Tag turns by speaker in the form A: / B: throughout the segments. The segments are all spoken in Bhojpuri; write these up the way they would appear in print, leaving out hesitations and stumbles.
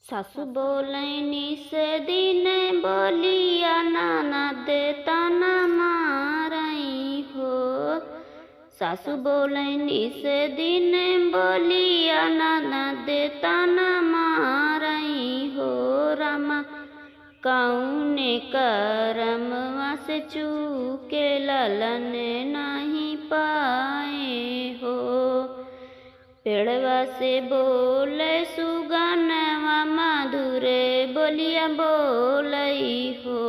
A: सासु बोलैनी से दिन बोलिया ननद ताना मारई हो। सासु बोलैनी से दिन बोलिया ननद ताना मारई हो। रामा कौने करमवा से चूके ललन नहीं पाए हो। पेड़वा से बोले सुगनवा मधुरे बोलिया बोलई हो।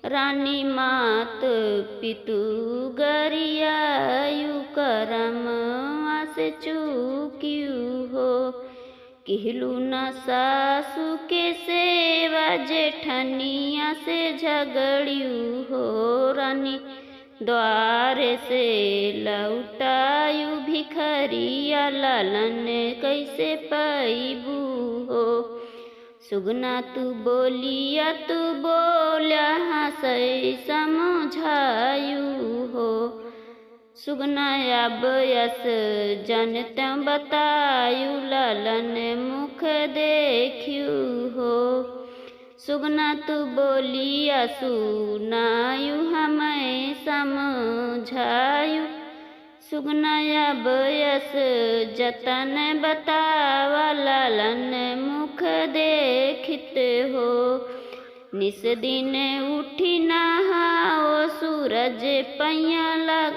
A: रानी मात पितु गरियायु करमवा से चूकियु हो। किहलू न सासु के सेवा जेठनिया से झगड़ियू हो। रानी द्वार से लौटायु भिखरिया ललन कैसे पैबू हो। सुगना तू बोलिया तू बोल्या हंसई समझायु हो। सुगना अब यस जनत बतायु ललन मुख देखियु हो। सुगना तू बोलिया सुनायु हमें समझायु। सुगना अब यस जतन बतावा ललन मुख देखित हो। निस दिन उठी नहाओ सूरज पैया लग